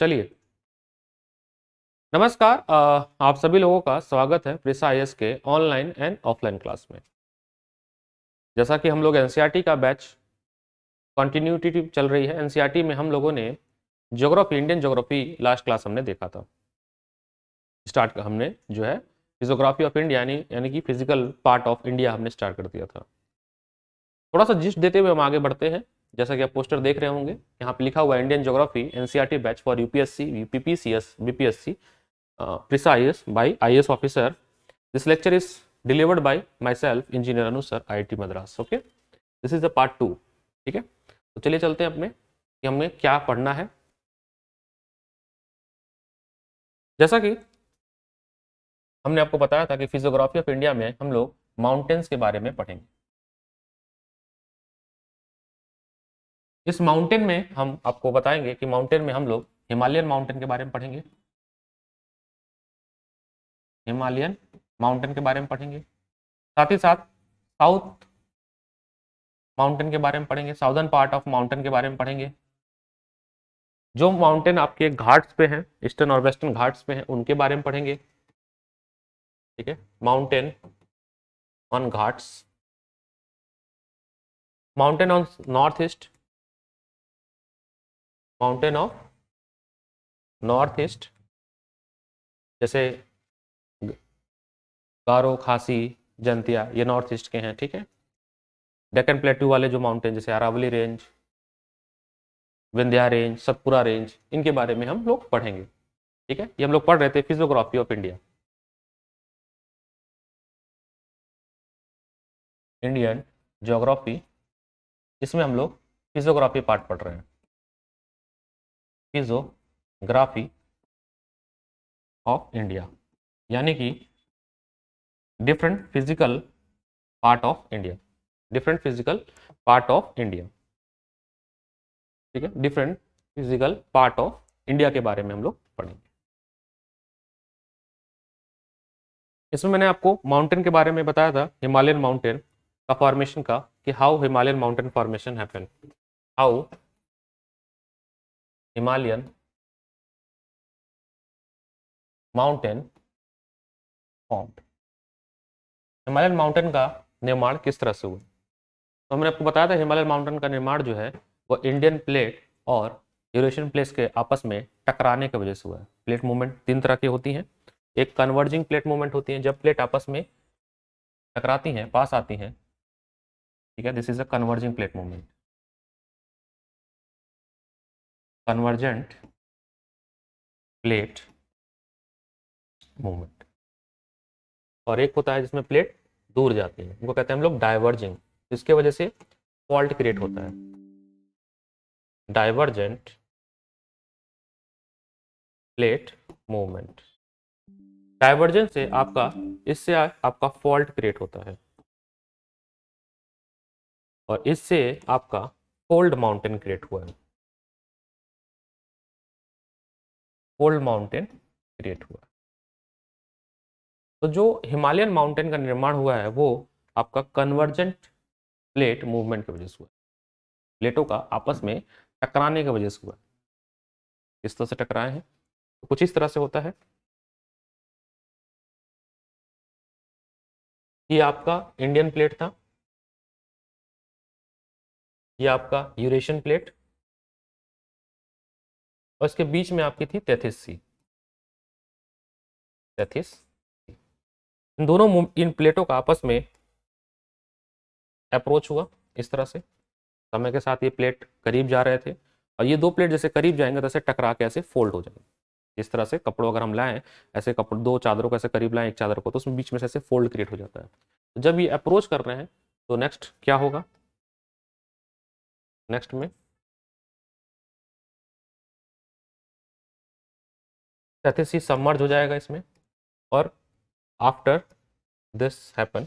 चलिए, नमस्कार। आप सभी लोगों का स्वागत है प्रिसा आईएएस के ऑनलाइन एंड ऑफलाइन क्लास में। जैसा कि हम लोग एनसीईआरटी का बैच कंटिन्यूटी चल रही है। एनसीईआरटी में हम लोगों ने geography, Indian geography last class हमने देखा था। स्टार्ट हमने जो है फिजियोग्राफी ऑफ इंडिया यानी कि फिजिकल पार्ट ऑफ इंडिया हमने स्टार्ट कर दिया था। थोड़ा सा जिस्ट देते हुए हम आगे बढ़ते हैं। जैसा कि आप पोस्टर देख रहे होंगे, यहाँ पे लिखा हुआ है Indian geography NCERT batch for UPSC, UPPCS, BPSC, प्रिसा IAS by IAS officer. This lecture is delivered by myself, Engineer Anu sir, IIT Madras. Okay, this is the part 2. ठीक है, तो चलिए चलते हैं अपने कि हमें क्या पढ़ना है। जैसा कि हमने आपको बताया था कि फिजियोग्राफी ऑफ इंडिया में हम लोग माउंटेन्स के बारे में पढ़ेंगे। इस माउंटेन में हम आपको बताएंगे कि माउंटेन में हम लोग हिमालयन माउंटेन के बारे में पढ़ेंगे, हिमालयन माउंटेन के बारे में पढ़ेंगे, साथ ही साथ साउथ माउंटेन के बारे में पढ़ेंगे, साउदर्न पार्ट ऑफ माउंटेन के बारे में पढ़ेंगे। जो माउंटेन आपके घाट्स पे हैं, ईस्टर्न और वेस्टर्न घाट्स पे हैं, उनके बारे में पढ़ेंगे। ठीक है, mountain on Ghats, mountain on north east, mountain of north east, जैसे गारो, खासी, जंतिया, ये नॉर्थ ईस्ट के हैं। ठीक है, डेक्कन प्लेटू वाले जो माउंटेन जैसे Aravalli range, Vindhya range, Satpura range, इनके बारे में हम लोग पढ़ेंगे। ठीक है, ये हम लोग पढ़ रहे थे physiography of India, Indian geography. इसमें हम लोग फिजियोग्राफी पार्ट पढ़ रहे हैं, फिजियोग्राफी ऑफ इंडिया, यानी कि different physical part of India, different physical part of India. ठीक है, different physical part of India के बारे में हम लोग पढ़ेंगे। इसमें मैंने आपको माउंटेन के बारे में बताया था, हिमालयन माउंटेन का फॉर्मेशन का, कि how Himalayan mountain formation happen, how Himalayan mountain formed, Himalayan mountain का निर्माण किस तरह से हुआ। तो हमने आपको बताया था हिमालयन माउंटेन का निर्माण जो है वो इंडियन प्लेट और यूरेशियन प्लेट्स के आपस में टकराने की वजह से हुआ है। प्लेट मूवमेंट तीन तरह की होती हैं। एक कन्वर्जिंग प्लेट मूवमेंट होती है, जब प्लेट आपस में टकराती हैं, पास आती हैं। ठीक है, this is a converging plate movement, convergent plate movement. और एक होता है जिसमें प्लेट दूर जाती है, उनको कहते हैं हम लोग डाइवर्जिंग, जिसके वजह से फॉल्ट क्रिएट होता है, डाइवर्जेंट प्लेट मूवमेंट। डाइवर्जेंस से आपका, इससे आपका फॉल्ट क्रिएट होता है और इससे आपका फोल्ड माउंटेन क्रिएट हुआ है, फोल्ड माउंटेन क्रिएट हुआ है। तो जो हिमालयन माउंटेन का निर्माण हुआ है वो आपका कन्वर्जेंट प्लेट मूवमेंट की वजह से हुआ है, प्लेटों का आपस में टकराने की वजह से हुआ है। किस तरह से टकराए हैं, तो कुछ इस तरह से होता है। ये आपका इंडियन प्लेट था, ये आपका यूरेशियन प्लेट, और इसके बीच में आपकी थी तैथिस सी, तैथिस। इन दोनों इन प्लेटों का आपस में अप्रोच हुआ इस तरह से, समय के साथ ये प्लेट करीब जा रहे थे और ये दो प्लेट जैसे करीब जाएंगे तो ऐसे टकरा के ऐसे फोल्ड हो जाएंगे। इस तरह से कपड़ों अगर हम लाएं, ऐसे कपड़ दो चादरों को ऐसे करीब लाएं एक चादर को, तो उसमें बीच में से ऐसे फोल्ड क्रिएट हो जाता है। तो जब ये अप्रोच कर रहे हैं तो नेक्स्ट क्या होगा, नेक्स्ट में तैथिस सबमर्ज हो जाएगा इसमें, और after this happen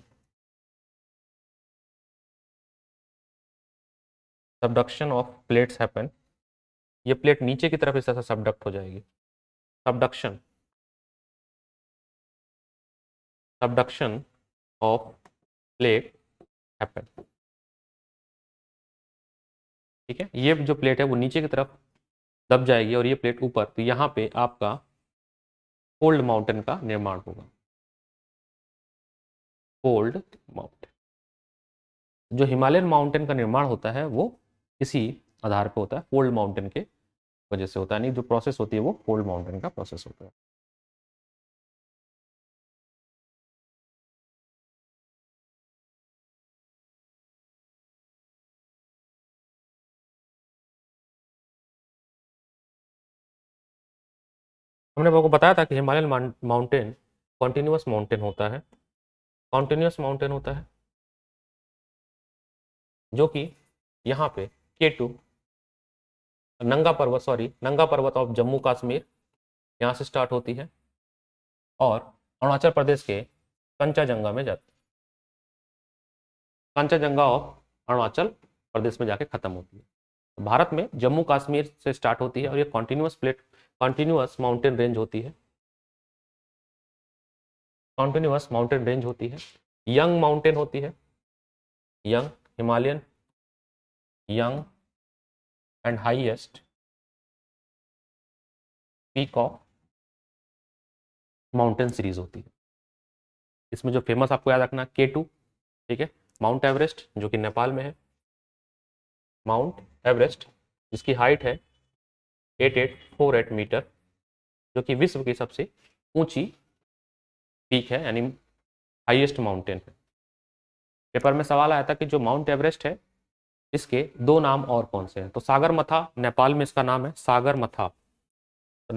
subduction of plates happen, ये प्लेट नीचे की तरफ इस तरह से सबडक्ट हो जाएगी, subduction, subduction of plate happen. ठीक है, ये जो प्लेट है वो नीचे की तरफ दब जाएगी और ये प्लेट ऊपर, तो यहाँ पे आपका फोल्ड माउंटेन का निर्माण होगा। फोल्ड माउंटेन, जो हिमालयन माउंटेन का निर्माण होता है वो इसी आधार पे होता है, फोल्ड माउंटेन के वजह से होता है, नहीं जो प्रोसेस होती है वो फोल्ड माउंटेन का प्रोसेस होता है। हमने आपको बताया था कि हिमालयन माउंटेन कॉन्टिन्यूस माउंटेन होता है, कॉन्टिन्यूस माउंटेन होता है, जो कि यहाँ पे K2 नंगा पर्वत, सॉरी नंगा पर्वत ऑफ जम्मू कश्मीर यहाँ से स्टार्ट होती है और अरुणाचल प्रदेश के कंचाजंगा में जाती है, कंचाजंगा ऑफ अरुणाचल प्रदेश में जाके खत्म होती है। भारत में जम्मू कश्मीर से स्टार्ट होती है और ये कॉन्टिन्यूस माउंटेन रेंज होती है, कॉन्टिन्यूस माउंटेन रेंज होती है, यंग माउंटेन होती है, young Himalayan, young and highest peak of mountain series होती है। इसमें जो फेमस आपको याद रखना K2, ठीक है, माउंट एवरेस्ट जो कि नेपाल में है, माउंट एवरेस्ट जिसकी हाइट है 8848 मीटर, जो कि विश्व की सबसे ऊंची पीक है, यानी हाईएस्ट माउंटेन है। पेपर में सवाल आया था कि जो माउंट एवरेस्ट है इसके दो नाम और कौन से हैं, तो सागर मथा नेपाल में इसका नाम है सागर मथा, तो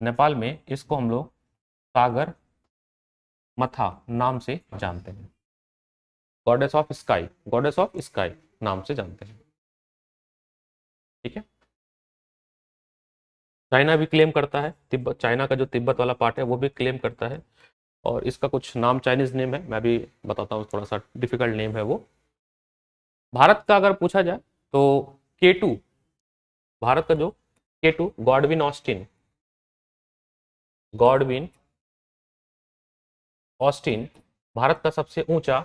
नेपाल में इसको हम लोग सागर मथा नाम से जानते हैं, goddess of sky, goddess of sky नाम से जानते हैं, ठीक है। चाइना भी क्लेम करता है, तिब्बत, चाइना का जो तिब्बत वाला पार्ट है वो भी क्लेम करता है, और इसका कुछ नाम चाइनीज नेम है, मैं भी बताता हूँ, थोड़ा सा डिफिकल्ट नेम है वो। भारत का अगर पूछा जाए तो K2, भारत का जो K2 Godwin Austen, Godwin Austen Bharat का सबसे ऊंचा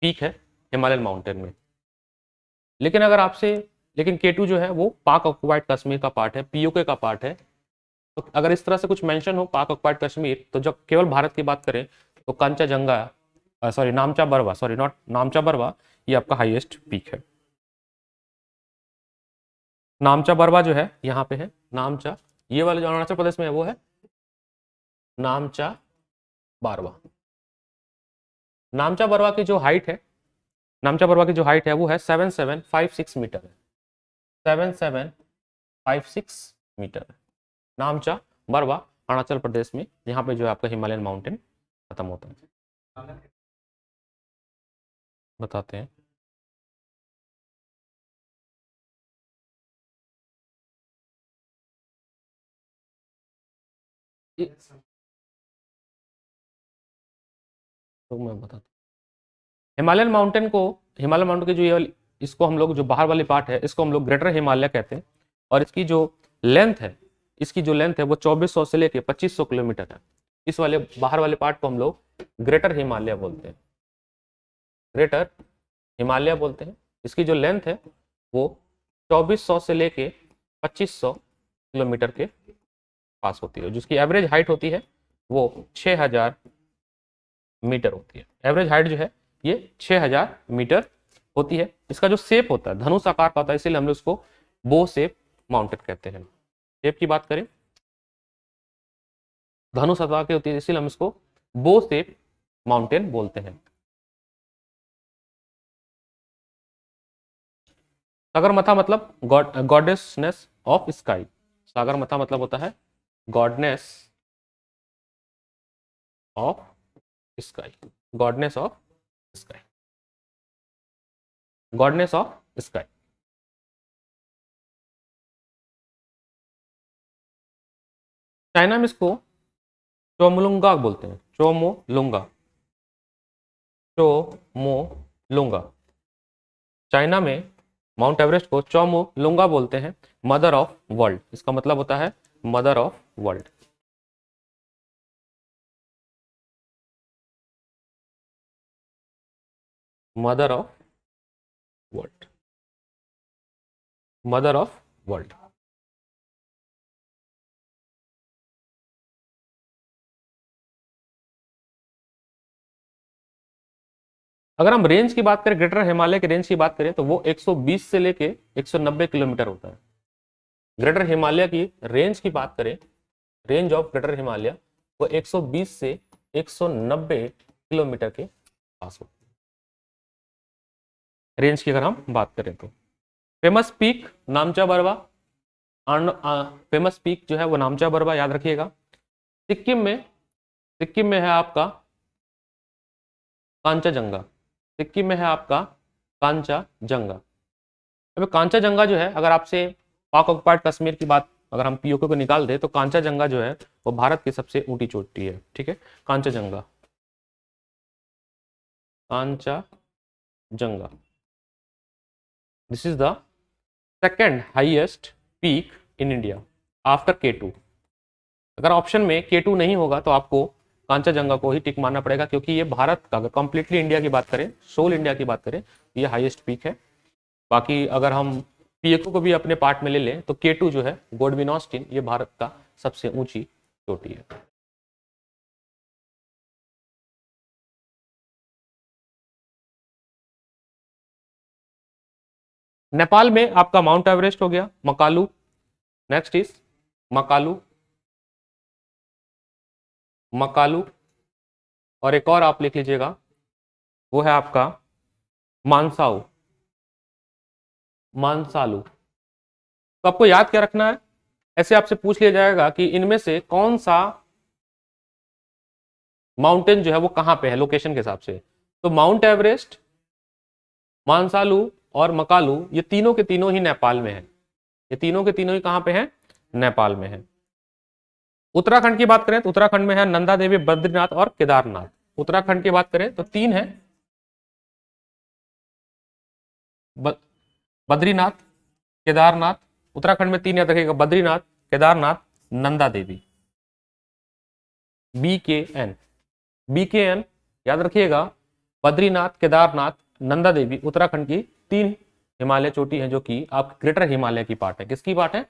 पीक है हिमालयन माउंटेन में। लेकिन अगर आपसे, लेकिन K2 जो है वो पाक ऑक्युपाइड कश्मीर का पार्ट है, POK का पार्ट है, तो अगर इस तरह से कुछ मेंशन हो पाक ऑक्युपाइड कश्मीर, तो जब केवल भारत की बात करें तो Kanchenjunga, sorry Namcha Barwa, sorry not Namcha Barwa, ये आपका हाईएस्ट पीक है। नामचा बरवा जो है यहाँ पे है, नामचा, ये वाले जो अरुणाचल प्रदेश में है वो है नामचा बारवा। नामचा बरवा की जो हाइट है, नामचा बरवा की जो हाइट है वो है 7756 मीटर है, 7756 मीटर है नामचा बरवा, अरुणाचल प्रदेश में, यहाँ पे जो है आपका हिमालयन माउंटेन खत्म होता है। बताते हैं, तो मैं बताता हूँ हिमालयन माउंटेन को, हिमालयन माउंटेन की जो ये इसको हम लोग, जो बाहर वाली पार्ट है इसको हम लोग ग्रेटर हिमालय कहते हैं, और इसकी जो लेंथ है, इसकी जो लेंथ है वो 2400 से लेके 2500 किलोमीटर है। इस वाले बाहर वाले पार्ट को हम लोग ग्रेटर हिमालय बोलते हैं, ग्रेटर हिमालय बोलते हैं। इसकी जो लेंथ है वो 2400 से लेके 2500 किलोमीटर के पास होती है, जिसकी एवरेज हाइट होती है वो 6000 मीटर होती है। एवरेज हाइट जो है ये 6000 मीटर होती है। इसका जो शेप होता है धनुष आकार का होता है, इसीलिए हम लोग इसको बो शेप माउंटेन कहते हैं। शेप की बात करें, धनुष आकार की होती है, इसीलिए हम इसको बो शेप माउंटेन बोलते हैं। सागरमाथा मतलब गॉडेसनेस ऑफ स्काई, सागरमाथा मतलब होता है goodness of sky, goodness of sky, goodness of sky. China में इसको चोमोलुंगा बोलते हैं, चोमोलुंगा, चोमोलुंगा। चाइना में माउंट एवरेस्ट को चोमोलुंगा बोलते हैं, मदर ऑफ वर्ल्ड, इसका मतलब होता है mother of world. Mother of world. Mother of world. अगर हम रेंज की बात करें, ग्रेटर हिमालय के रेंज की बात करें, तो वो 120 से लेके 190 किलोमीटर होता है। ग्रेटर हिमालय की रेंज की बात करें, रेंज ऑफ ग्रेटर हिमालय वो 120 से 190 किलोमीटर के पास होती है, रेंज की अगर हम बात करें तो। Famous peak नामचा Barwa, famous peak जो है वो नामचा बरवा, याद रखिएगा। सिक्किम में है आपका कांचाजंगा, सिक्किम में है आपका कांचाजंगा। अभी कांचाजंगा जो है, अगर आपसे पाक ऑक्युपाइड कश्मीर की बात, अगर हम पीओके को निकाल दे, तो कांचाजंगा जो है वो भारत की सबसे ऊंची चोटी है। ठीक है, Kanchenjunga, Kanchenjunga, this is the second highest peak in India after K2। अगर ऑप्शन में K2 नहीं होगा तो आपको कांचाजंगा को ही टिक मारना पड़ेगा, क्योंकि ये भारत का, अगर कंप्लीटली इंडिया की बात करें, सोल इंडिया की बात करें, ये हाईएस्ट पीक है। बाकी अगर हम पीएको को भी अपने पार्ट में ले लें तो K2 जो है, गोडविन ऑस्टिन, ये भारत का सबसे ऊंची चोटी है। नेपाल में आपका माउंट एवरेस्ट हो गया, मकालू। Next is Makalu, Makalu. और एक और आप लिख लीजिएगा, वो है आपका मानसाउ, मानसालू। तो आपको याद क्या रखना है, ऐसे आपसे पूछ लिया जाएगा कि इनमें से कौन सा माउंटेन जो है वो कहां पे है लोकेशन के हिसाब से। तो माउंट एवरेस्ट, मानसालू और मकालू, ये तीनों के तीनों ही नेपाल में है। ये तीनों के तीनों ही कहां पे हैं, नेपाल में है। उत्तराखंड की बात करें तो उत्तराखंड में है नंदा देवी, बद्रीनाथ और केदारनाथ। उत्तराखंड की बात करें तो तीन है, बद्रीनाथ, केदारनाथ। उत्तराखंड में तीन याद रखिएगा, बद्रीनाथ, केदारनाथ, नंदा देवी। BKN, BKN याद रखिएगा, बद्रीनाथ, केदारनाथ, नंदा देवी उत्तराखंड की तीन हिमालय चोटी है, जो कि आप ग्रेटर हिमालय की पार्ट है। किसकी पार्ट है,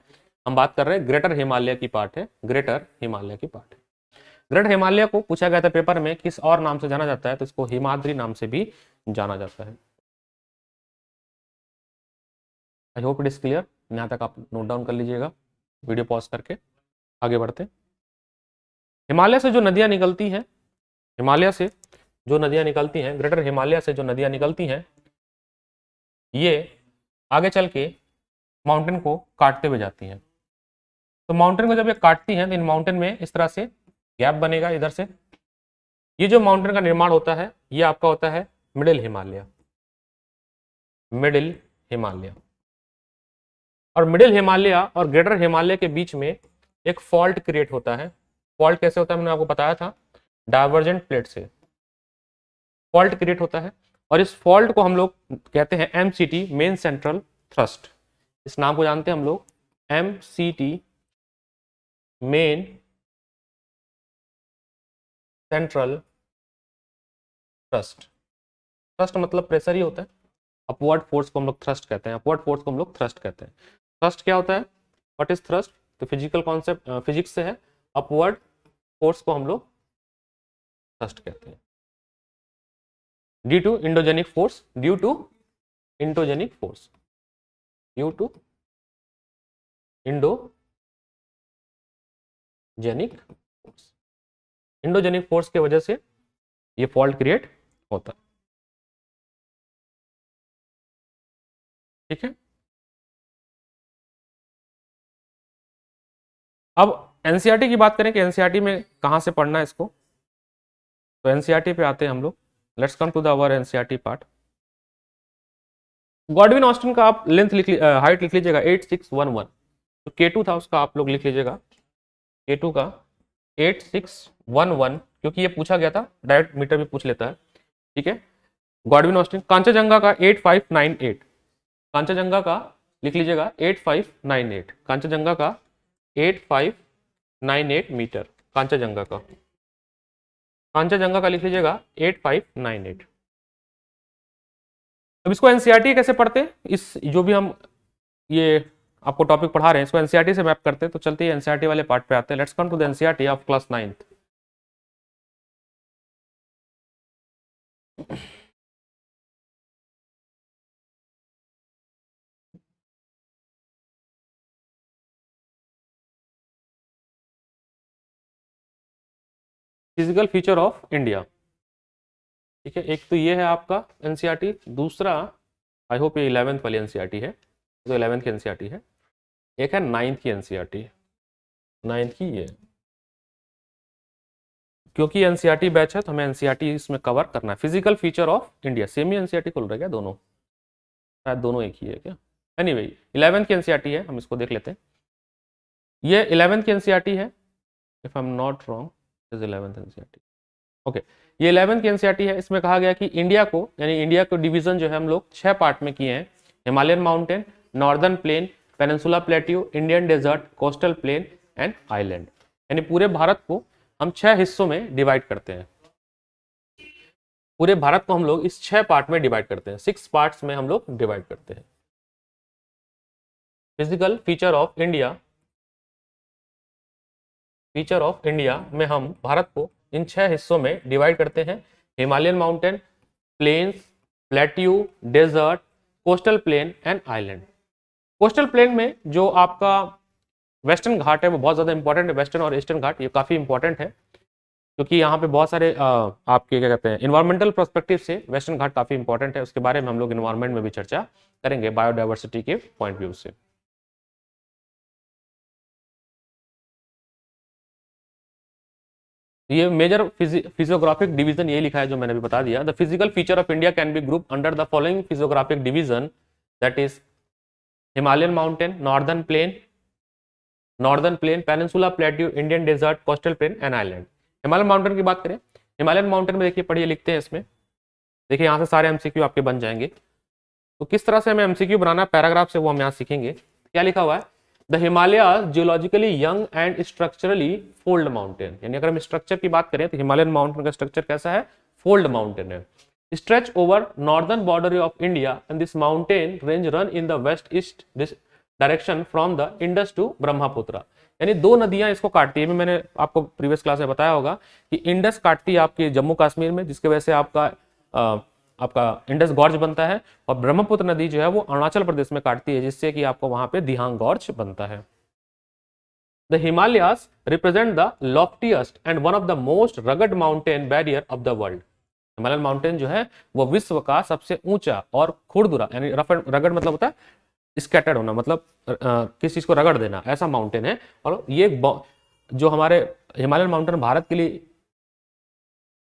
हम बात कर रहे हैं ग्रेटर हिमालय की पार्ट है, ग्रेटर हिमालय की पार्ट है। ग्रेटर हिमालय को पूछा गया था पेपर में किस और नाम से जाना जाता है, तो इसको हिमाद्री नाम से भी जाना जाता है। I hope it is clear. यहां तक आप नोट डाउन कर लीजिएगा, वीडियो पॉज करके आगे बढ़ते। हिमालय से जो नदियां निकलती हैं, हिमालय से जो नदियां निकलती हैं, ग्रेटर हिमालय से जो नदियां निकलती हैं, ये आगे चल के माउंटेन को काटते हुए जाती हैं। तो माउंटेन को जब ये काटती हैं तो इन माउंटेन में इस तरह से गैप बनेगा इधर से। ये जो माउंटेन का निर्माण होता है, ये आपका होता है मिडिल हिमालय, मिडिल हिमालय। और मिडिल हिमालय और ग्रेटर हिमालय के बीच में एक फॉल्ट क्रिएट होता है। फॉल्ट कैसे होता है, मैंने आपको बताया था, डाइवर्जेंट प्लेट से फॉल्ट क्रिएट होता है। और इस फॉल्ट को हम लोग कहते हैं MCT, मेन सेंट्रल थ्रस्ट। इस नाम को जानते हैं हम लोग, MCT, main central thrust. Thrust मतलब प्रेशर ही होता है, अपवर्ड फोर्स को हम लोग थ्रस्ट कहते हैं, अपवर्ड फोर्स को हम लोग थ्रस्ट कहते हैं। थ्रस्ट क्या होता है, व्हाट इज थ्रस्ट, तो फिजिकल कॉन्सेप्ट, फिजिक्स से है। अपवर्ड फोर्स को हम लोग थ्रस्ट कहते हैं। Due to endogenic force, due to endogenic force, due to endogenic force, endogenic force की वजह से ये फॉल्ट क्रिएट होता है। ठीक है, अब एनसीईआरटी की बात करें कि एनसीईआरटी में कहां से पढ़ना है इसको, तो एनसीईआरटी पे आते हैं हम लोग। Let's come to the our NCERT part. Godwin Austen का आप लेंथ हाइट लिख लीजिएगा 8611। तो K2 था उसका आप लोग लिख लीजिएगा, K2 का 8611, क्योंकि ये पूछा गया था, डायरेक्ट मीटर भी पूछ लेता है। ठीक है, गॉडविन ऑस्टिन। कांचनजंगा का 8598, कांचनजंगा का लिख लीजिएगा 8598, कांचनजंगा का 8598 मीटर, कांचनजंगा का, कांचनजंगा का लिख लीजिएगा 8598। अब इसको एनसीईआरटी कैसे पढ़ते हैं, इस जो भी हम ये आपको टॉपिक पढ़ा रहे हैं इसको एनसीईआरटी से मैप करते हैं, तो चलते हैं एनसीईआरटी वाले पार्ट पे आते हैं। Let's come to the NCERT of class 9th। Physical feature of India, ठीक है। एक तो ये है आपका एनसीईआरटी, दूसरा आई होप ये 11th वाली एनसीईआरटी है, तो 11th की एनसीईआरटी है। एक है 9th की एनसीईआरटी, 9th की ये, क्योंकि एनसीईआरटी बैच है तो हमें एनसीईआरटी इसमें कवर करना है। Physical feature of India, same he NCERT खुल रहा है क्या दोनों? शायद दोनों एक ही है क्या? एनीवे 11th की एनसीईआरटी है, हम इसको देख लेते हैं। ये 11th की एनसीईआरटी है, if I am not wrong is 11th NCERT. Okay, ये 11th की एनसीईआरटी है। इसमें कहा गया कि इंडिया को, यानी इंडिया को डिवीजन जो है हम लोग 6 पार्ट में किए हैं। Himalayan mountain, northern plain, peninsula plateau, Indian desert, coastal plain and island, यानी पूरे भारत को हम 6 हिस्सों में डिवाइड करते हैं। पूरे भारत को हम लोग इस 6 पार्ट में डिवाइड करते हैं, 6 पार्ट्स में हम लोग डिवाइड करते हैं। Physical feature of India, feature of India में हम भारत को इन 6 हिस्सों में डिवाइड करते हैं। Himalayan mountain, plains, plateau, desert, coastal plain and island. Coastal plain में जो आपका वेस्टर्न घाट है वो बहुत ज़्यादा इंपॉर्टेंट है। वेस्टर्न और ईस्टर्न घाट ये काफ़ी इंपॉर्टेंट है, क्योंकि यहाँ पे बहुत सारे आपके क्या कहते हैं, इन्वायरमेंटल पर्सपेक्टिव से वेस्टर्न घाट काफ़ी इंपॉर्टेंट है। उसके बारे में हम लोग इन्वायरमेंट में भी चर्चा करेंगे, बायोडाइवर्सिटी के पॉइंट व्यू से। ये मेजर फिजियोग्राफिक डिवीजन ये लिखा है जो मैंने अभी बता दिया। The physical feature of India can be group under the following physiographic division, that is Himalayan mountain, northern plain, peninsula plateau, Indian desert, coastal plain and island. Himalayan mountain की बात करें, हिमालयन माउंटेन में देखिए, पढ़िए लिखते हैं इसमें, देखिए यहाँ से सारे एमसीक्यू आपके बन जाएंगे। तो किस तरह से हमें एमसीक्यू बनाना है पैराग्राफ से, वो हम यहाँ सीखेंगे। क्या लिखा हुआ है? The Himalayas geologically young and structurally fold mountain, यानी अगर हम स्ट्रक्चर की बात करें तो हिमालयन माउंटेन का स्ट्रक्चर कैसा है? फोल्ड माउंटेन है। Stretch over northern border of India and this mountain range run in the west east direction from the Indus to Brahmaputra, यानी 2 नदियां इसको काटती है। मैंने आपको प्रीवियस क्लास में बताया होगा कि इंडस काटती है आपके जम्मू कश्मीर में, जिसकी वजह से आपका इंडस गॉर्ज बनता है, और ब्रह्मपुत्र नदी जो है वो अरुणाचल प्रदेश में काटती है, जिससे कि आपको वहां पे दिहांग गॉर्ज बनता है। The Himalayas represent the loftiest and one of the most rugged mountain barrier of the world. Himalayan mountain जो है वो विश्व का सबसे ऊंचा और खुरदुरा, यानी रगड़ मतलब होता है स्कैटर्ड होना, मतलब किसी चीज को रगड़ देना, ऐसा माउंटेन है। और ये जो हमारे हिमालयन माउंटेन भारत के लिए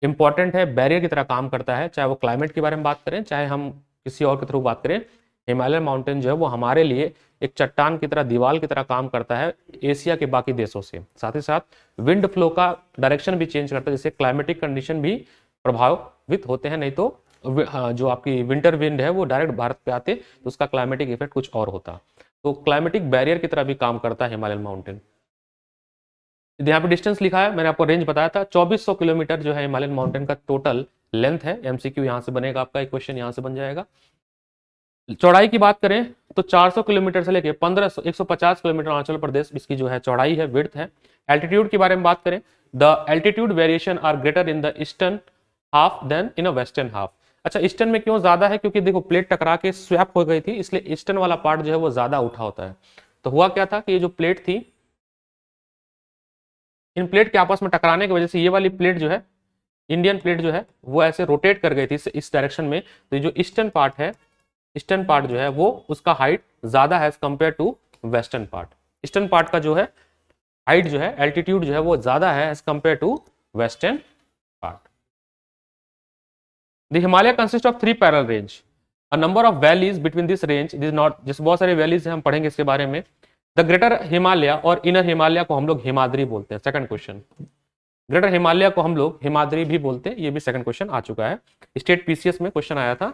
इंपॉर्टेंट है, बैरियर की तरह काम करता है, चाहे वो क्लाइमेट के बारे में बात करें, चाहे हम किसी और के थ्रू बात करें। हिमालयन माउंटेन जो है वो हमारे लिए एक चट्टान की तरह, दीवार की तरह काम करता है एशिया के बाकी देशों से। साथ ही साथ विंड फ्लो का डायरेक्शन भी चेंज करता है, जिससे क्लाइमेटिक कंडीशन भी प्रभावित होते हैं। नहीं तो जो आपकी विंटर विंड है वो डायरेक्ट भारत पे आते तो उसका क्लाइमेटिक इफेक्ट कुछ और होता। तो क्लाइमेटिक बैरियर की तरह भी काम करता है हिमालयन माउंटेन। यहाँ पे डिस्टेंस लिखा है, मैंने आपको रेंज बताया था, 2400 किलोमीटर जो है हिमालयन माउंटेन का टोटल लेंथ है। एमसीक्यू यहाँ से बनेगा, आपका एक क्वेश्चन यहाँ से बन जाएगा। चौड़ाई की बात करें तो 400 किलोमीटर से लेके 150 किलोमीटर अरुणाचल प्रदेश इसकी जो है चौड़ाई है, विड्थ है। एल्टीट्यूड की बारे में बात करें, the altitude variation are greater in the eastern half than in a western half. अच्छा, ईस्टर्न में क्यों ज्यादा है? क्योंकि देखो प्लेट टकरा के स्वैप हो गई थी, इसलिए ईस्टर्न वाला पार्ट जो है वो ज्यादा उठा होता है। तो हुआ क्या था कि ये जो प्लेट थी, इन प्लेट के आपस में टकराने की वजह से ये वाली प्लेट जो है, इंडियन प्लेट जो है वो ऐसे रोटेट कर गई थी इस डायरेक्शन में। तो ये जो ईस्टर्न पार्ट है, ईस्टर्न पार्ट जो है वो उसका हाइट ज्यादा है as compare to western part. Eastern part का जो है हाइट जो है, एल्टीट्यूड जो है वो ज्यादा है as compare to western part. The Himalaya consist of 3 parallel range, a number of valleys between this range is not, जैसे बहुत सारे वैलीज हैं, हम पढ़ेंगे इसके बारे में। द ग्रेटर हिमालय और इनर हिमालय को हम लोग हिमाद्री बोलते हैं। सेकंड क्वेश्चन, ग्रेटर हिमालय को हम लोग हिमाद्री भी बोलते हैं, ये भी सेकंड क्वेश्चन आ चुका है। स्टेट पीसीएस में क्वेश्चन आया था,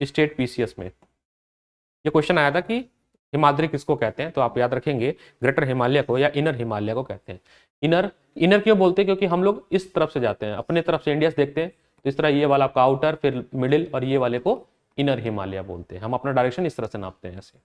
स्टेट पीसीएस में ये क्वेश्चन आया था कि हिमाद्री किसको कहते हैं, तो आप याद रखेंगे ग्रेटर हिमालय को या इनर हिमालय को कहते हैं। इनर क्यों बोलते हैं? क्योंकि हम लोग इस तरफ से जाते हैं, अपने तरफ से इंडिया से देखते हैं, तो इस तरह ये वाला आपका आउटर, फिर मिडिल, और ये वाले को इनर हिमालय बोलते हैं। हम अपना डायरेक्शन इस तरह से नापते हैं, ऐसे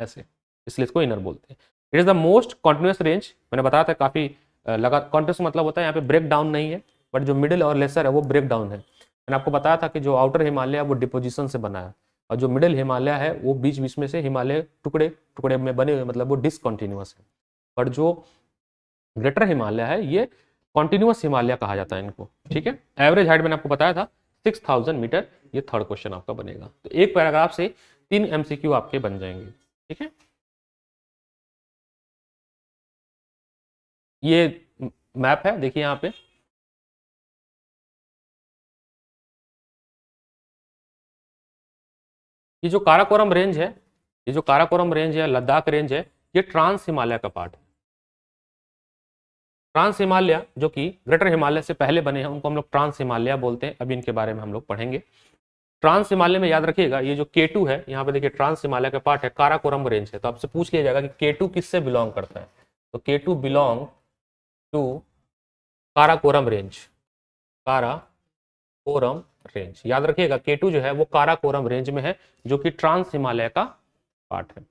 ऐसे, इसलिए इसको इनर बोलते हैं। It is the most continuous range, मैंने बताया था काफी लगा, कॉन्टिन्यूस मतलब होता है यहाँ पे ब्रेक डाउन नहीं है, बट जो मिडिल और लेसर है वो ब्रेक डाउन है। मैंने आपको बताया था कि जो आउटर हिमालय है वो डिपोजिशन से बना है, और जो मिडिल हिमालय है वो बीच बीच में से हिमालय टुकड़े टुकड़े में बने हुए, मतलब वो डिसकॉन्टिन्यूअस है। पर जो ग्रेटर हिमालय है ये कॉन्टिन्यूअस हिमालय कहा जाता है इनको, ठीक है। एवरेज हाइट मैंने आपको बताया था 6000 मीटर, ये थर्ड क्वेश्चन आपका बनेगा। तो एक पैराग्राफ से 3 MCQ आपके बन जाएंगे, ठीक है। ये मैप है, देखिए यहाँ पे ये जो काराकोरम रेंज है, ये जो काराकोरम रेंज है, लद्दाख रेंज है, ये ट्रांस हिमालय का पार्ट है। ट्रांस हिमालय जो कि ग्रेटर हिमालय से पहले बने हैं उनको हम लोग ट्रांस हिमालय बोलते हैं, अभी इनके बारे में हम लोग पढ़ेंगे। ट्रांस हिमालय में याद रखिएगा ये जो K2 है, यहाँ पे देखिए ट्रांस हिमालय का पार्ट है, काराकोरम रेंज है। तो आपसे पूछ लिया जाएगा कि K2 किससे बिलोंग करता है, तो K2 belong to Karakoram range, Karakoram range. याद रखिएगा K2 जो है वो काराकोरम रेंज में है, जो कि ट्रांस हिमालय का पार्ट है,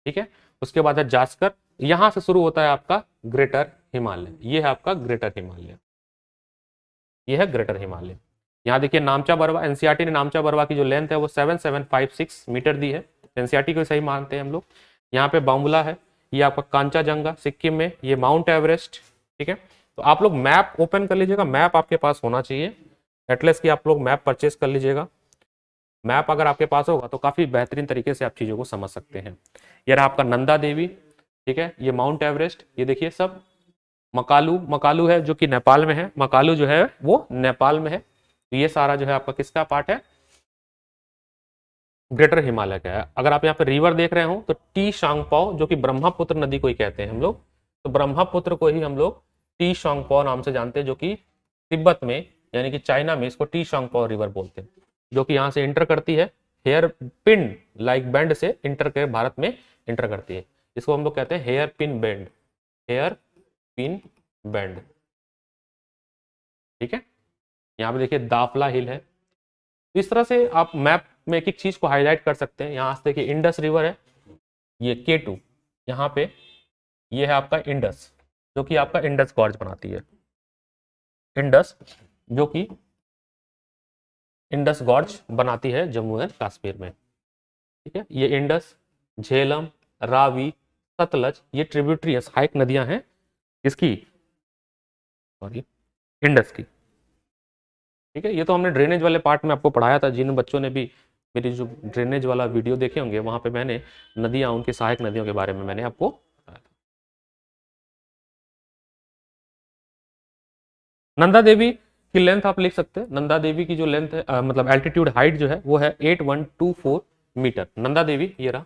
ठीक है। उसके बाद है जास्कर, यहां से शुरू होता है आपका ग्रेटर हिमालय, ये है आपका ग्रेटर हिमालय, ये है ग्रेटर हिमालय। यहाँ देखिए नामचा बरवा, एनसीईआरटी ने नामचा बरवा की जो लेंथ है वो 7756 मीटर दी है, एनसीईआरटी को सही मानते हैं हम लोग। यहाँ पे बांबुला है, ये आपका कांचाजंगा सिक्किम में, ये माउंट एवरेस्ट, ठीक है। तो आप लोग मैप ओपन कर लीजिएगा, मैप आपके पास होना चाहिए, एटलस की आप लोग मैप परचेस कर लीजिएगा। मैप अगर आपके पास होगा तो काफी बेहतरीन तरीके से आप चीजों को समझ सकते हैं। ये रहा आपका नंदा देवी, ठीक है, ये माउंट एवरेस्ट, ये देखिए सब मकालू, मकालू है जो कि नेपाल में है, मकालू जो है वो नेपाल में है। तो ये सारा जो है आपका किसका पार्ट है, ग्रेटर हिमालय का है। अगर आप यहाँ पे रिवर देख रहे हो तो टी शांगपाओ, जो कि ब्रह्मपुत्र नदी को ही कहते हैं हम लोग, तो ब्रह्मपुत्र को ही हम लोग टी शांगपाओ नाम से जानते हैं, जो कि तिब्बत में यानी कि चाइना में इसको टी शांगपाओ रिवर बोलते हैं, जो कि यहाँ से इंटर करती है, हेयर पिन लाइक बैंड से इंटर कर भारत में इंटर करती है। इसको हम लोग कहते हैं hair pin bend, hair pin bend, ठीक है। यहाँ पे देखिए दाफला हिल है। तो इस तरह से आप मैप में एक एक चीज को हाईलाइट कर सकते हैं। यहाँ से देखिए इंडस रिवर है, ये K2, यहाँ पे ये है आपका इंडस, जो कि आपका इंडस गॉर्ज बनाती है, इंडस जो कि इंडस गॉर्ज बनाती है जम्मू एंड कश्मीर में, ठीक है। ये इंडस, झेलम, रावी, सतलज, ये ट्रिब्यूटरी सहायक नदियां हैं इसकी, सॉरी, इंडस की, ठीक है। ये तो हमने ड्रेनेज वाले पार्ट में आपको पढ़ाया था, जिन बच्चों ने भी मेरी जो ड्रेनेज वाला वीडियो देखे होंगे वहां पे मैंने नदियां, उनकी सहायक नदियों के बारे में मैंने आपको बताया था। नंदा देवी की लेंथ आप लिख सकते हैं, नंदा देवी की जो लेंथ है मतलब एल्टीट्यूड हाइट जो है वो है 8124 मीटर। नंदा देवी ये रहा,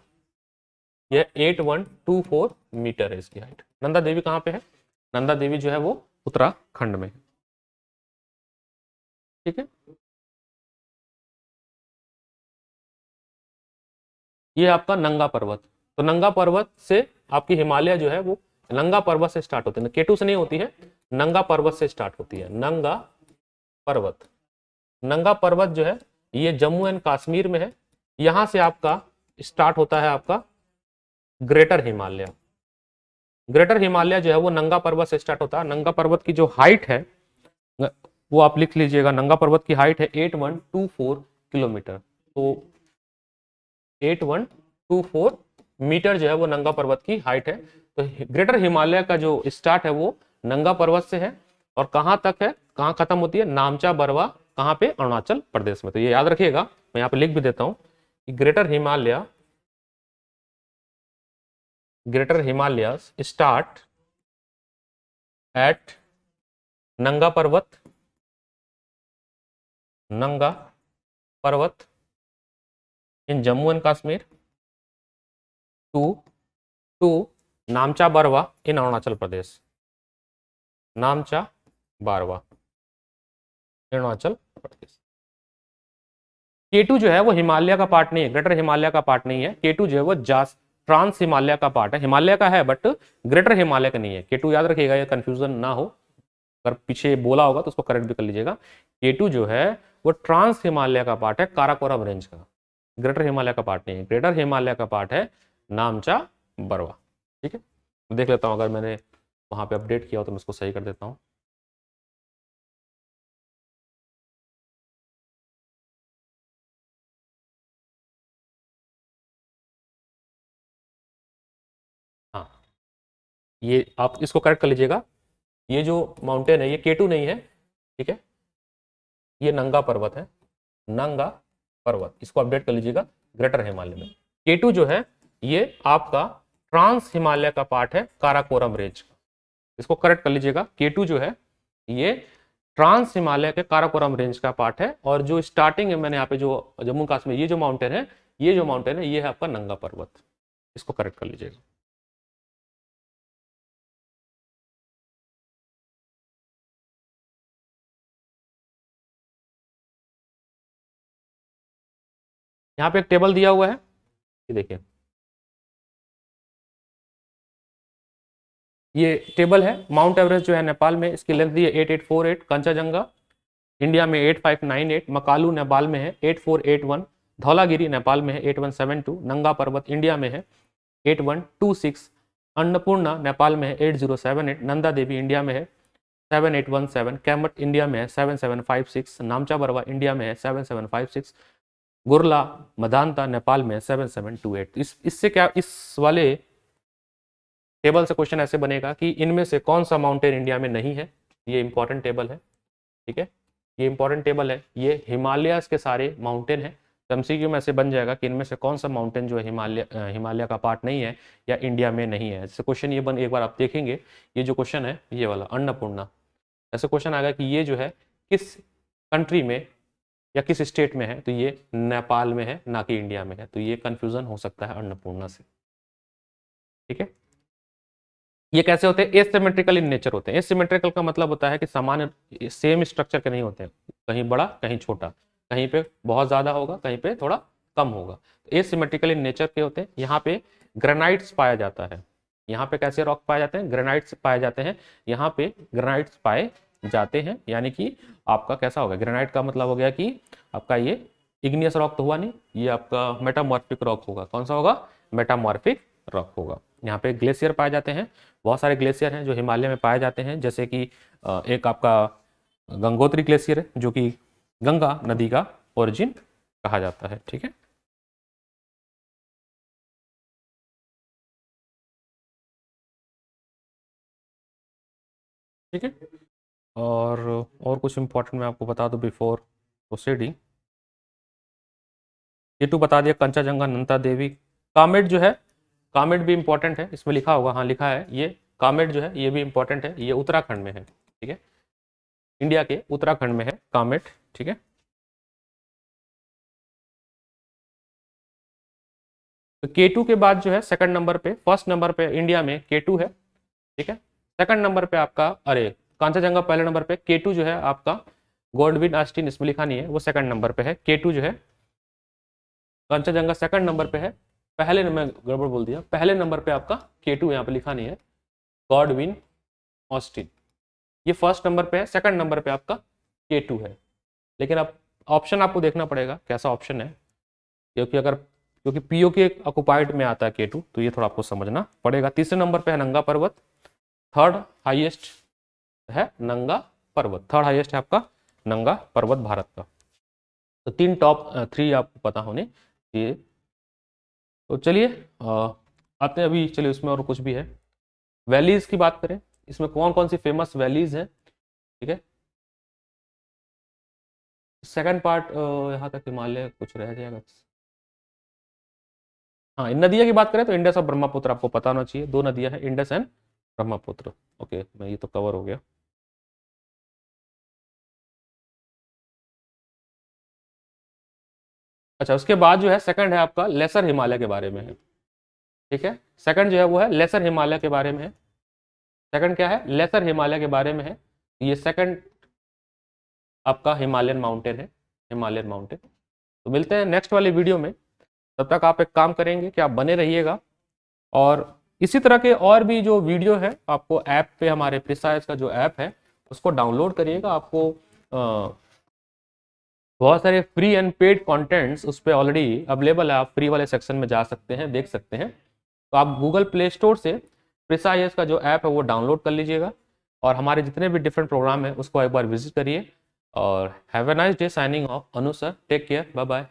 ये 8124 मीटर है इसकी हाइट। नंदा देवी कहाँ पे है, नंदा देवी जो है वो उत्तराखंड में, ठीक है। ये आपका नंगा पर्वत, तो नंगा पर्वत से आपकी हिमालय जो है वो नंगा पर्वत से स्टार्ट होती है, K2 से नहीं होती है, नंगा पर्वत से स्टार्ट होती है। नंगा पर्वत, नंगा पर्वत जो है ये जम्मू एंड कश्मीर में है, यहां से आपका स्टार्ट होता है आपका ग्रेटर हिमालय। ग्रेटर हिमालय जो है वो नंगा पर्वत से स्टार्ट होता है। नंगा पर्वत की जो हाइट है वो आप लिख लीजिएगा, नंगा पर्वत की हाइट है 8124 किलोमीटर। तो 8124 मीटर जो है वो नंगा पर्वत की हाइट है। तो ग्रेटर हिमालय का जो स्टार्ट है वो नंगा पर्वत से है, और कहाँ तक है, कहाँ खत्म होती है, नामचा बरवा, कहाँ पे, अरुणाचल प्रदेश में। तो ये याद रखिएगा, मैं यहाँ पे लिख भी देता हूँ कि ग्रेटर हिमालय स्टार्ट एट नंगा Parbat, Nanga Parbat in Jammu and Kashmir to Namcha Barwa in Arunachal Pradesh, Namcha Barwa Arunachal Pradesh. K2 जो है वो हिमालय का पार्ट नहीं है, ग्रेटर हिमालय का पार्ट नहीं है। K2 जो है वो ट्रांस हिमालय का पार्ट है, हिमालय का है बट ग्रेटर हिमालय का नहीं है। K2 याद रखिएगा, ये कंफ्यूजन ना हो, अगर पीछे बोला होगा तो उसको करेक्ट भी कर लीजिएगा। K2 जो है वो ट्रांस हिमालय का पार्ट है, काराकोरम रेंज का। ग्रेटर हिमालय का पार्ट नहीं है, ग्रेटर हिमालय का पार्ट है नामचा बरवा। ठीक है, देख लेता हूँ, अगर मैंने वहां पे अपडेट किया हो तो मैं उसको सही कर देता हूँ। हाँ, ये आप इसको करेक्ट कर लीजिएगा, ये जो माउंटेन है ये केटू नहीं है, ठीक है, ये नंगा पर्वत है, नंगा पर्वत, इसको अपडेट कर लीजिएगा ग्रेटर हिमालय में। केटू जो है ये आपका ट्रांस हिमालय का पार्ट है काराकोरम रेंज का, इसको करेक्ट कर लीजिएगा। केटू जो है ये ट्रांस हिमालय के काराकोरम रेंज का पार्ट है, और जो स्टार्टिंग है मैंने यहाँ पे जो जम्मू कश्मीर ये जो माउंटेन है, ये जो माउंटेन है ये है आपका नंगा पर्वत, इसको करेक्ट कर लीजिएगा। यहाँ पे एक टेबल दिया हुआ है, ये देखिए, ये टेबल है। माउंट एवरेस्ट जो है नेपाल में, इसकी लेंथ दी है 8848, कंचनजंगा इंडिया में 8598, मकालू नेपाल में है 8481, धौलागिरी नेपाल में है 8172, नंगा पर्वत इंडिया में है 8126, अन्नपूर्णा नेपाल में है 8078, नंदा देवी इंडिया में है 7817, कैमट इंडिया में है 7756, नामचा बरवा इंडिया में है 7756, गुरला मदानता नेपाल में है 7728। इससे क्या, इस वाले टेबल से क्वेश्चन ऐसे बनेगा कि इनमें से कौन सा माउंटेन इंडिया में नहीं है, ये इंपॉर्टेंट टेबल है, ठीक है, ये इंपॉर्टेंट टेबल है, ये हिमालयस के सारे माउंटेन है। तो एमसीक्यू में ऐसे बन जाएगा कि इनमें से कौन सा माउंटेन जो है हिमालय का पार्ट नहीं है या इंडिया में नहीं है। जैसे क्वेश्चन ये बन, एक बार आप देखेंगे ये जो क्वेश्चन है ये वाला अन्नपूर्णा, ऐसे क्वेश्चन आएगा कि ये जो है किस कंट्री में या किस स्टेट में है, तो ये नेपाल में है ना कि इंडिया में है, तो ये कंफ्यूजन हो सकता है अन्नपूर्णा से। ठीक है, ये कैसे होते हैं, एसिमेट्रिकल इन नेचर होते हैं। एसिमेट्रिकल का मतलब होता है कि सामान्य सेम स्ट्रक्चर के नहीं होते हैं, कहीं बड़ा कहीं छोटा, कहीं पे बहुत ज्यादा होगा कहीं पे थोड़ा कम होगा, तो एसिमेट्रिकल इन नेचर के होते हैं। यहाँ पे ग्रेनाइट्स पाया जाता है, यहाँ पे कैसे रॉक पाए जाते हैं, ग्रेनाइट्स पाए जाते हैं, यहाँ पे ग्रेनाइट्स पाए जाते हैं, यानी कि आपका कैसा होगा, ग्रेनाइट का मतलब हो गया कि आपका ये इग्नियस रॉक तो हुआ नहीं, ये आपका मेटामॉर्फिक रॉक होगा। कौन सा होगा, मेटामॉर्फिक रॉक होगा। यहाँ पे ग्लेशियर पाए जाते हैं, बहुत सारे ग्लेशियर हैं जो हिमालय में पाए जाते हैं, जैसे कि एक आपका गंगोत्री ग्लेशियर है जो कि गंगा नदी का ओरिजिन कहा जाता है। ठीक है, ठीक है, और कुछ इंपॉर्टेंट मैं आपको बता दूं बिफोर प्रोसीडिंग। ये तो बता दिया, कंचनजंगा, नंदा देवी, कामेट जो है, कामेट भी इंपॉर्टेंट है, इसमें लिखा होगा, हाँ लिखा है, ये कामेट जो है ये भी इंपॉर्टेंट है, ये उत्तराखंड में है। ठीक है, इंडिया के उत्तराखंड में है कामेट। ठीक है, तो K2 के बाद जो है सेकंड नंबर पे, फर्स्ट नंबर पे इंडिया में K2 है। ठीक है, सेकंड नंबर पे आपका, अरे कांचनजंगा पहले नंबर पे, K2 जो है आपका गोल्डविन आस्टीन, इसमें लिखा नहीं है, वो सेकंड नंबर पे है। K2 जो है कांचनजंगा सेकंड नंबर पे है, पहले मैं गड़बड़ बोल दिया, पहले नंबर पे आपका K2 यहाँ पे लिखा नहीं है, गॉडविन ऑस्टिन ये फर्स्ट नंबर पे है, सेकंड नंबर पे आपका K2 है। लेकिन अब ऑप्शन आपको देखना पड़ेगा कैसा ऑप्शन है, क्योंकि पीओ के ऑक्युपाइड में आता है K2, तो ये थोड़ा आपको समझना पड़ेगा। तीसरे नंबर पे है नंगा पर्वत, थर्ड हाईएस्ट है नंगा पर्वत, थर्ड हाईएस्ट है आपका नंगा पर्वत भारत का। तो तीन टॉप थ्री आपको पता होने चाहिए। तो चलिए आते हैं अभी, चलिए उसमें और कुछ भी है। वैलीज की बात करें, इसमें कौन कौन सी फेमस वैलीज हैं। ठीक है, सेकंड पार्ट यहाँ तक हिमालय कुछ रह जाएगा। हाँ, इन नदियों की बात करें तो इंडस और ब्रह्मपुत्र आपको पता होना चाहिए, दो नदियां हैं, इंडस एंड ब्रह्मपुत्र। ओके, मैं ये तो कवर हो गया। अच्छा, उसके बाद जो है सेकंड है आपका लेसर हिमालय के बारे में है। ठीक है, सेकंड जो है वो है लेसर हिमालय के बारे में है। सेकंड क्या है, लेसर हिमालय के बारे में है। ये सेकंड आपका हिमालयन माउंटेन है, हिमालयन माउंटेन। तो मिलते हैं नेक्स्ट वाली वीडियो में, तब तक आप एक काम करेंगे कि आप बने रहिएगा, और इसी तरह के और भी जो वीडियो है आपको ऐप पे, हमारे प्रिसाइज का जो ऐप है उसको डाउनलोड करिएगा। आपको बहुत सारे फ्री एंड पेड कंटेंट्स उस पर ऑलरेडी अवेलेबल है, आप फ्री वाले सेक्शन में जा सकते हैं, देख सकते हैं। तो आप गूगल प्ले स्टोर से प्रिसा का जो ऐप है वो डाउनलोड कर लीजिएगा और हमारे जितने भी डिफरेंट प्रोग्राम है उसको एक बार विजिट करिए। और have a nice day. Signing off, Anu sir, take care, bye bye.